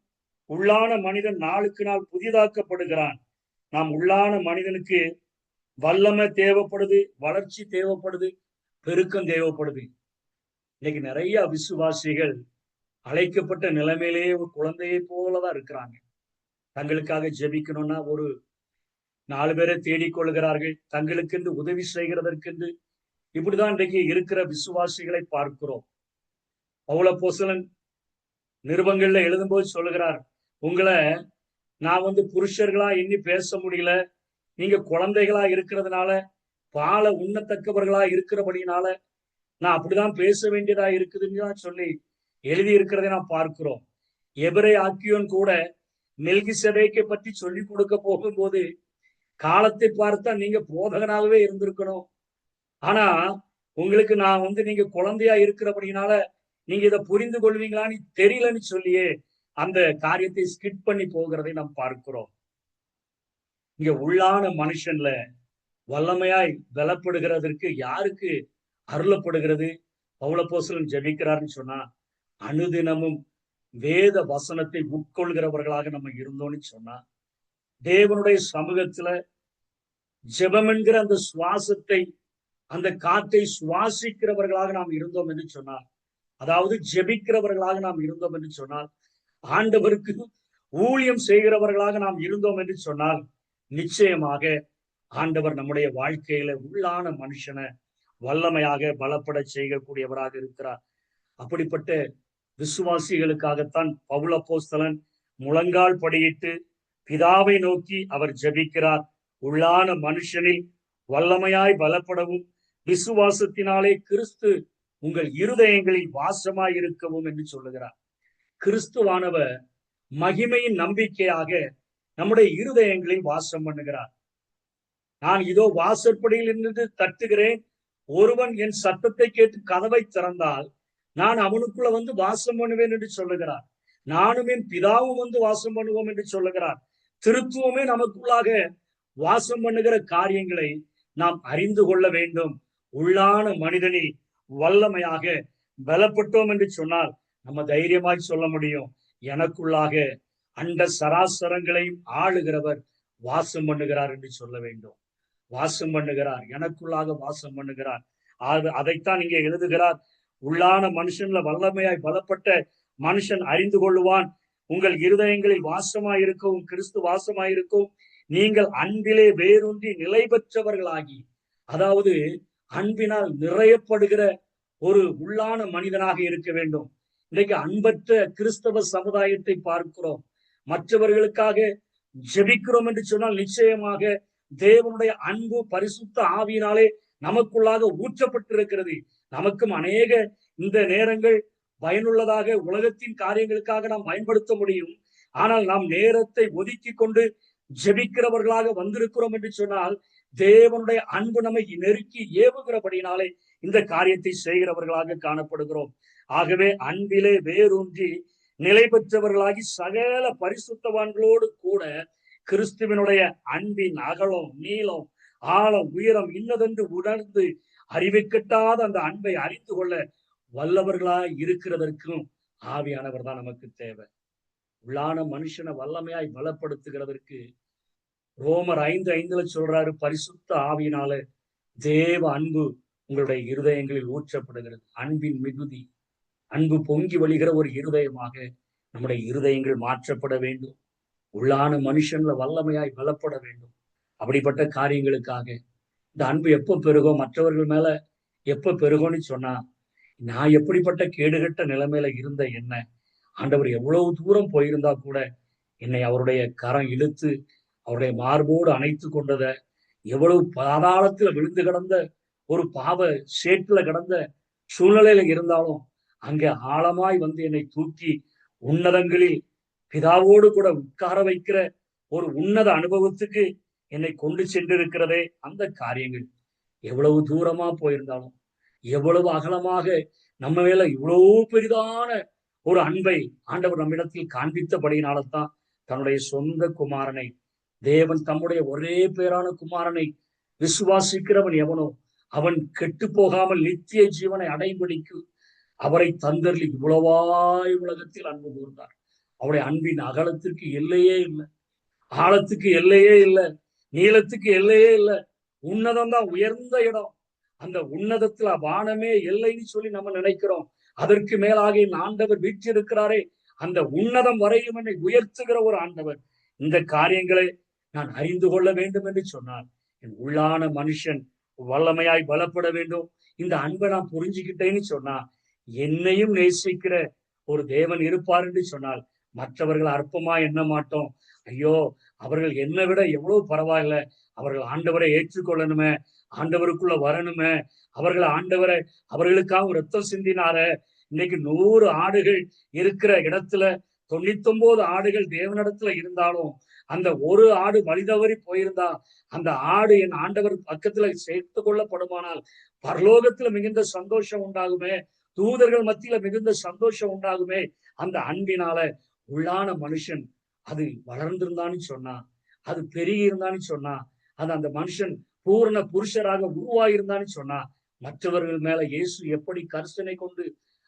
உள்ளான மனிதன் நாளுக்கு நாள் புதிதாக்கப்படுகிறான். நாம் உள்ளான மனிதனுக்கு வல்லமை தேவைப்படுது, வளர்ச்சி தேவைப்படுது, பெருக்கம் தேவைப்படுது. இன்னைக்கு நிறைய விசுவாசிகள் அழைக்கப்பட்ட நிலைமையிலேயே ஒரு குழந்தையை போலதான் இருக்கிறாங்க. தங்களுக்காக ஜெபிக்கணும்னா ஒரு 4 பேரை தேடிக்கொள்கிறார்கள், தங்களுக்கென்று உதவி செய்கிறதற்கென்று. இப்படிதான் இன்றைக்கு இருக்கிற விசுவாசிகளை பார்க்கிறோம். பவுலப்போஸ்தலன் நிருபங்கள்ல எழுதும்போது சொல்லுகிறார், உங்களை நான் புருஷர்களா எண்ணி பேச முடியல, நீங்க குழந்தைகளா இருக்கிறதுனால, பால உண்ணத்தக்கவர்களா இருக்கிறபடினால நான் அப்படிதான் பேச வேண்டியதா இருக்குதுன்னு தான் சொல்லி எழுதி இருக்கிறதை நாம் பார்க்கிறோம். எபிரே ஆக்கியோன் கூட மெல்கிசேதேக்கை பற்றி சொல்லி கொடுக்க போகும்போது, காலத்தை பார்த்தா நீங்க போதகனாகவே இருந்திருக்கணும், ஆனா உங்களுக்கு நான் நீங்க குழந்தையா இருக்கிறபடினால நீங்க இதை புரிந்து கொள்வீங்களான்னு தெரியலன்னு சொல்லியே அந்த காரியத்தை ஸ்கிப் பண்ணி போகிறதை நாம் பார்க்கிறோம். இங்க உள்ளான மனுஷன்ல வல்லமையாய் பலப்படுகிறதற்கு யாருக்கு அருளப்படுகிறது? பவுலப்போஸ்தலன் ஜெபிக்கிறார்னு சொன்னா, அனுதினமும் வேத வசனத்தை உட்கொள்கிறவர்களாக நம்ம இருந்தோம்னு சொன்னா, தேவனுடைய சமூகத்துல ஜெபம் என்கிற அந்த சுவாசத்தை, அந்த காற்றை சுவாசிக்கிறவர்களாக நாம் இருந்தோம் என்று சொன்னால், அதாவது ஜெபிக்கிறவர்களாக நாம் இருந்தோம் என்று சொன்னால், ஆண்டவருக்கு ஊழியம் செய்கிறவர்களாக நாம் இருந்தோம் என்று சொன்னால், நிச்சயமாக ஆண்டவர் நம்முடைய வாழ்க்கையில உள்ளான மனுஷனை வல்லமையாக பலப்பட செய்யக்கூடியவராக இருக்கிறார். அப்படிப்பட்ட விசுவாசிகளுக்காகத்தான் பவுலப்போஸ்தலன் முழங்கால் படியிட்டு பிதாவை நோக்கி அவர் ஜெபிக்கிறார். உள்ளான மனுஷனில் வல்லமையாய் பலப்படவும், விசுவாசத்தினாலே கிறிஸ்து உங்கள் இருதயங்களில் வாசமாய் இருக்கவும் என்று சொல்லுகிறார். கிறிஸ்துவானவர் மகிமையின் நம்பிக்கையாக நம்முடைய இருதயங்களில் வாசம் பண்ணுகிறார். நான் இதோ வாசற்படியில் நின்று தட்டுகிறேன், ஒருவன் என் சத்தத்தை கேட்டு கதவை திறந்தால் நான் அவனுக்குள்ள வாசம் பண்ணுவேன் என்று சொல்லுகிறார். நானும் என் பிதாவும் வாசம் பண்ணுவோம் என்று சொல்லுகிறார். திருத்துவமே நமக்குள்ளாக வாசம் பண்ணுகிற காரியங்களை நாம் அறிந்து கொள்ள வேண்டும். உள்ளான மனிதனில் வல்லமையாக பலப்பட்டோம் என்று சொன்னால் நம்ம தைரியமாய் சொல்ல முடியும், எனக்குள்ளாக அண்ட சராசரங்களையும் ஆளுகிறவர் வாசம் பண்ணுகிறார் என்று சொல்ல வேண்டும். வாசம் பண்ணுகிறார், எனக்குள்ளாக வாசம் பண்ணுகிறார். அதைத்தான் இங்கே எழுதுகிறார். உள்ளான மனுஷன்ல வல்லமையாய் பலப்பட்ட மனுஷன் அறிந்து கொள்ளுவான், உங்கள் இருதயங்களில் வாசமாயிருக்கவும் கிறிஸ்து வாசமாயிருக்கும், நீங்கள் அன்பிலே வேரூன்றி நிலை பெற்றவர்களாகி, அதாவது அன்பினால் நிறையப்படுகிற ஒரு உள்ளான மனிதனாக இருக்க வேண்டும். இன்றைக்கு அன்பற்ற கிறிஸ்தவ சமுதாயத்தை பார்க்கிறோம். மற்றவர்களுக்காக ஜெபிக்கிறோம் என்று சொன்னால் நிச்சயமாக தேவனுடைய அன்பு பரிசுத்த ஆவியினாலே நமக்குள்ளாக ஊற்றப்பட்டிருக்கிறது. நமக்கும் அநேக இந்த நேரங்கள் பயனுள்ளதாக உலகத்தின் காரியங்களுக்காக நாம் பயன்படுத்த முடியும். ஆனால் நாம் நேரத்தை ஒதுக்கி கொண்டு ஜெபிக்கிறவர்களாக வந்திருக்கிறோம் என்று சொன்னால் தேவனுடைய அன்பு நம்மை நெருக்கி ஏவுகிறபடினாலே இந்த காரியத்தை செய்கிறவர்களாக காணப்படுகிறோம். ஆகவே அன்பிலே வேரூன்றி நிலை பெற்றவர்களாகி சகல பரிசுத்தவான்களோடு கூட கிறிஸ்துவனுடைய அன்பின் அகலம், நீளம், ஆழம், உயரம் இன்னதென்று உணர்ந்து அறிவை கட்டாத அந்த அன்பை அறிந்து கொள்ள வல்லவர்களாய் இருக்கிறதற்கும் ஆவியானவர் தான் நமக்கு தேவை. உள்ளான மனுஷனை வல்லமையாய் பலப்படுத்துகிறதற்கு ரோமர் 5:5 சொல்றாரு, பரிசுத்த ஆவியினால தேவ அன்பு உங்களுடைய இருதயங்களில் ஊற்றப்படுகிறது. அன்பின் மிகுதி, அன்பு பொங்கி வழிகிற ஒரு இருதயமாக நம்முடைய இருதயங்கள் மாற்றப்பட வேண்டும். உள்ளான மனுஷன்ல வல்லமையாய் பலப்பட வேண்டும். அப்படிப்பட்ட காரியங்களுக்காக இந்த அன்பு எப்ப பெருகும், மற்றவர்கள் மேல எப்ப பெருகும்னு சொன்னா, நான் எப்படிப்பட்ட கேடுகட்ட நிலைமையில இருந்த என்ன ஆண்டவர் எவ்வளவு தூரம் போயிருந்தா கூட என்னை அவருடைய கரம் இழுத்து அவருடைய மார்போடு அணைத்து கொண்டத, எவ்வளவு பாதாளத்துல விழுந்து கிடந்த ஒரு பாவ சேற்றுல கிடந்த சூழ்நிலையில இருந்தாலும் அங்க ஆழமாய் வந்து என்னை தூக்கி உன்னதங்களில் பிதாவோடு கூட உட்கார வைக்கிற ஒரு உன்னத அனுபவத்துக்கு என்னை கொண்டு சென்றிருக்கிறதே. அந்த காரியங்கள் எவ்வளவு தூரமா போயிருந்தாலும், எவ்வளவு அகலமாக நம்ம மேல இவ்வளவு பெரிதான ஒரு அன்பை ஆண்டவர் நம்மிடத்தில் காண்பித்தபடியினால்தான் தன்னுடைய சொந்த குமாரனை, தேவன் தம்முடைய ஒரே பேரான குமாரனை விசுவாசிக்கிறவன் எவனோ அவன் கெட்டு போகாமல் நித்திய ஜீவனை அடைபடிக்கு அவரை தந்தரில் இவ்வளவாய் உலகத்தில் அன்பு கூர்ந்தார். அவருடைய அன்பின் அகலத்திற்கு எல்லையே இல்லை, ஆழத்துக்கு எல்லையே இல்லை, நீளத்துக்கு எல்லையே இல்லை. உன்னதம் தான் உயர்ந்த இடம். அந்த உன்னதத்துல வானமே எல்லைன்னு சொல்லி நம்ம நினைக்கிறோம். அதற்கு மேலாக என் ஆண்டவர் வீற்றிருக்கிறாரே, அந்த உன்னதம் வரையும் என்னை உயர்த்துகிற ஒரு ஆண்டவர். இந்த காரியங்களை நான் அறிந்து கொள்ள வேண்டும் என்று சொன்னார். என் உள்ளான மனுஷன் வல்லமையாய் பலப்பட வேண்டும். இந்த அன்பை நான் புரிஞ்சுக்கிட்டேன்னு சொன்னா, என்னையும் நேசிக்கிற ஒரு தேவன் இருப்பார் என்று சொன்னால் மற்றவர்கள் அற்பமா எண்ண மாட்டோம். ஐயோ, அவர்கள் என்னை விட எவ்வளவு பரவாயில்ல, அவர்கள் ஆண்டவரை ஏற்றுக்கொள்ளணுமே, ஆண்டவருக்குள்ள வரணுமே, அவர்கள் ஆண்டவரை அவர்களுக்காக ரத்தம் சிந்தினார. இன்னைக்கு 100 ஆடுகள் இருக்கிற இடத்துல 99 ஆடுகள் தேவனிடத்துல இருந்தாலும் அந்த ஒரு ஆடு வழிதவறி போயிருந்தா அந்த ஆடு என் ஆண்டவர் பக்கத்துல சேர்த்து கொள்ளப்படுமானால் பரலோகத்துல மிகுந்த சந்தோஷம் உண்டாகுமே, தூதர்கள் மத்தியில மிகுந்த சந்தோஷம் உண்டாகுமே. அந்த அன்பினால உள்ளான மனுஷன் அது வளர்ந்திருந்தான்னு சொன்னா, அது பெருகி இருந்தான்னு சொன்னா, அது அந்த மனுஷன் பூரண புருஷராக உருவாயிருந்தான்னு சொன்னா, மற்றவர்கள் மேல இயேசு எப்படி கரிசனை கொண்டு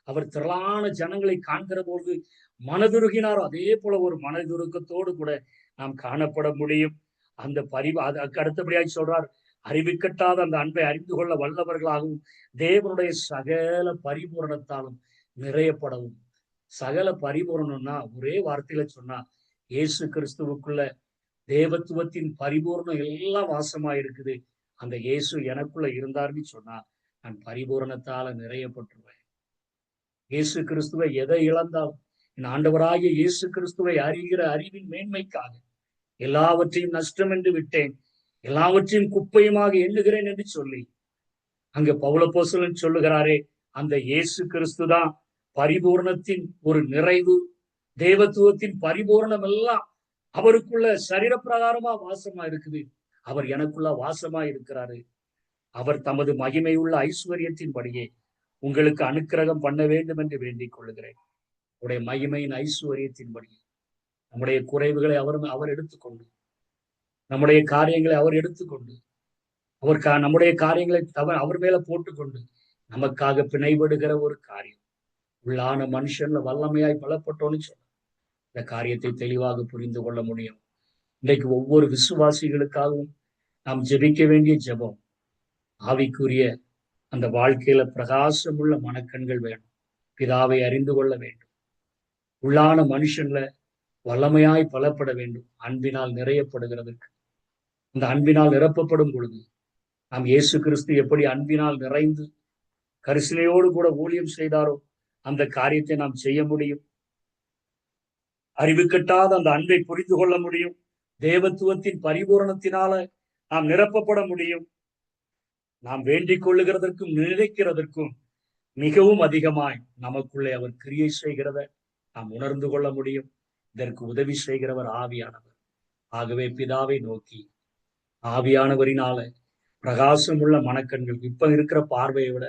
அவர் திரளான ஜனங்களை காண்கிற போது மனதுருகினாரோ அதே போல ஒரு மனதுருக்கத்தோடு கூட நாம் காணப்பட முடியும். அந்த அதுக்கு அடுத்தபடியாக சொல்றார், அறிவிக்கட்டாத அந்த அன்பை அறிந்து கொள்ள வல்லவர்களாகவும் தேவனுடைய சகல பரிபூரணத்தாலும் நிறையப்படவும். சகல பரிபூரணம்னா ஒரே வார்த்தையில சொன்னா, இயேசு கிறிஸ்துவுக்குள்ள தேவத்துவத்தின் பரிபூர்ணம் எல்லாம் வாசமா இருக்குது. அந்த இயேசு எனக்குள்ள இருந்தார்னு சொன்னா நான் பரிபூரணத்தால நிறையப்பட்டுருவேன். இயேசு கிறிஸ்துவை எதை இழந்தாலும் என் ஆண்டவராகிய இயேசு கிறிஸ்துவை அறிகிற அறிவின் மேன்மைக்காக எல்லாவற்றையும் நஷ்டம் என்று விட்டேன், எல்லாவற்றையும் குப்பையுமாக எண்ணுகிறேன் என்று சொல்லி அங்க பவுலப்போஸ்தலன் சொல்லுகிறாரே, அந்த இயேசு கிறிஸ்து தான் பரிபூர்ணத்தின் ஒரு நிறைவு, தேவத்துவத்தின் பரிபூர்ணம் எல்லாம் அவருக்குள்ள சரீர பிரகாரமா வாசமா இருக்குது. அவர் எனக்குள்ள வாசமா இருக்கிறாரு. அவர் தமது மகிமையுள்ள ஐஸ்வர்யத்தின்படியே உங்களுக்கு அனுக்கிரகம் பண்ண வேண்டும் என்று வேண்டிக் கொள்ளுகிறேன். அவருடைய மகிமையின் ஐஸ்வர்யத்தின்படியே நம்முடைய குறைவுகளை அவர் எடுத்துக்கொண்டு, நம்முடைய காரியங்களை அவர் எடுத்துக்கொண்டு, நம்முடைய காரியங்களை அவர் மேல போட்டுக்கொண்டு நமக்காக பிணைபடுகிற ஒரு காரியம். உள்ளான மனுஷன்ல வல்லமையாய் பலப்பட்டோன்னு சொல்ல இந்த காரியத்தை தெளிவாக புரிந்து கொள்ள முடியும். இன்றைக்கு ஒவ்வொரு விசுவாசிகளுக்காகவும் நாம் ஜெபிக்க வேண்டிய ஜெபம், ஆவிக்குரிய அந்த வாழ்க்கையில பிரகாசமுள்ள மனக்கண்கள் வேணும், பிதாவை அறிந்து கொள்ள வேண்டும், உள்ளான மனுஷன்ல வல்லமையாய் பலப்பட வேண்டும், அன்பினால் நிறையப்படுகிறதுக்கு அந்த அன்பினால் நிரப்பப்படும் பொழுது நாம் இயேசு கிறிஸ்து எப்படி அன்பினால் நிறைந்து கரிசனையோடு கூட ஊழியம் செய்தாரோ அந்த காரியத்தை நாம் செய்ய முடியும். அறிவு கட்டாத அந்த அன்பை புரிந்து கொள்ள முடியும். தேவத்துவத்தின் பரிபூரணத்தினால நாம் நிரப்பப்பட முடியும். நாம் வேண்டிக் கொள்ளுகிறதற்கும் நினைக்கிறதற்கும் மிகவும் அதிகமாய் நமக்குள்ளே அவர் கிரியை செய்கிறத நாம் உணர்ந்து கொள்ள முடியும். இதற்கு உதவி செய்கிறவர் ஆவியானவர். ஆகவே பிதாவை நோக்கி ஆவியானவரினால பிரகாசம் உள்ள மனக்கண்கள், இப்ப இருக்கிற பார்வையை விட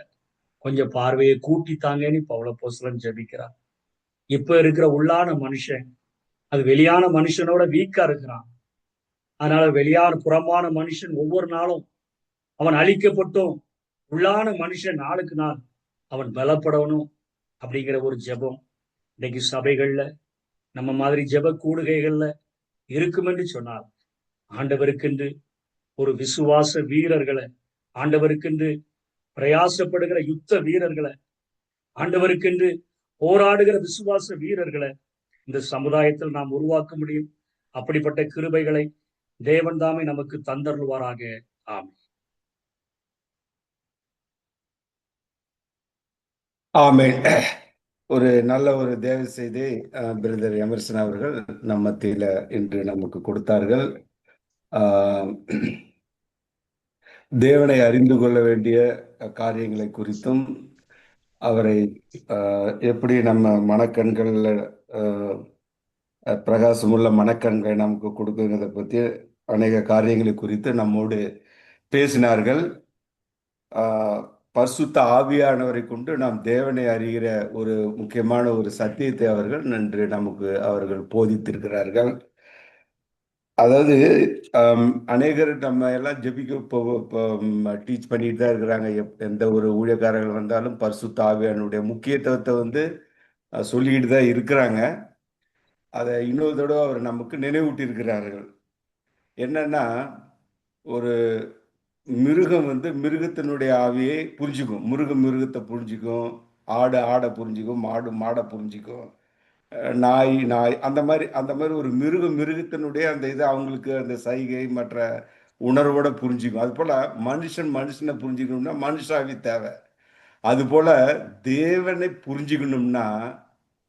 கொஞ்சம் பார்வையை கூட்டித்தாங்கன்னு பவுல் அப்போஸ்தலன் ஜெபிக்கிறார். இப்ப இருக்கிற உள்ளான மனுஷன் அது வெளியான மனுஷனோட வீக்கா இருக்கிறான். அதனால வெளியான புறமான மனுஷன் ஒவ்வொரு நாளும் அவன் அழிக்கப்பட்டும் உள்ளான மனுஷன் நாளுக்கு நாள் அவன் பலப்படணும் அப்படிங்கிற ஒரு ஜெபம் இன்னைக்கு சபைகள்ல நம்ம மாதிரி ஜெப கூடுகைகள்ல இருக்கும் என்று சொன்னால், ஆண்டவருக்கென்று ஒரு விசுவாச வீரர்களை, ஆண்டவருக்கென்று பிரயாசப்படுகிற யுத்த வீரர்களை, ஆண்டவருக்கென்று போராடுகிற விசுவாச வீரர்களை இந்த சமுதாயத்தில் நாம் உருவாக்க முடியும். அப்படிப்பட்ட கிருபைகளை தேவன் தாமே நமக்கு தந்தருள்வாராக. ஆமென். ஆமென். ஒரு நல்ல ஒரு தேவ செய்தி பிரதர் எமர்சன் அவர்கள் நம் மத்தியில இன்று நமக்கு கொடுத்தார்கள். தேவனை அறிந்து கொள்ள வேண்டிய காரியங்களை குறித்தும் அவரை எப்படி நம்ம மனக்கண்கள்ல பிரகாசமுள்ள மனக்கண்களை நமக்கு கொடுக்குறத பற்றி அநேக காரியங்களை குறித்து நம்மோடு பேசினார்கள். பரிசுத்த ஆவியானவரை கொண்டு நாம் தேவனை அறிகிற ஒரு முக்கியமான ஒரு சத்தியத்தை அவர்கள் போதித்திருக்கிறார்கள். அதாவது அநேகர் நம்ம எல்லாம் ஜெபிக்க டீச் பண்ணிட்டு தான் இருக்கிறாங்க. எந்த ஒரு ஊழியக்காரர்கள் வந்தாலும் பரிசுத்த ஆவியானுடைய முக்கியத்துவத்தை சொல்லிக்கிட்டு தான் இருக்கிறாங்க. அதை இன்னொரு தடவை அவர் நமக்கு நினைவூட்டி இருக்கிறார்கள். என்னன்னா, ஒரு மிருகம் மிருகத்தினுடைய ஆவியை புரிஞ்சுக்கும். மிருகத்தை புரிஞ்சுக்கும், ஆடை புரிஞ்சுக்கும், மாடை புரிஞ்சுக்கும், நாய் அந்த மாதிரி ஒரு மிருகத்தினுடைய அந்த இது அவங்களுக்கு அந்த சைகை மற்ற உணர்வோட புரிஞ்சுக்கும். அது போல மனுஷனை புரிஞ்சுக்கணும்னா மனுஷாவி தேவை. அது போல தேவனை புரிஞ்சுக்கணும்னா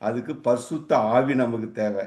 அதுக்கு பரிசுத்த ஆவி நமக்கு தேவை.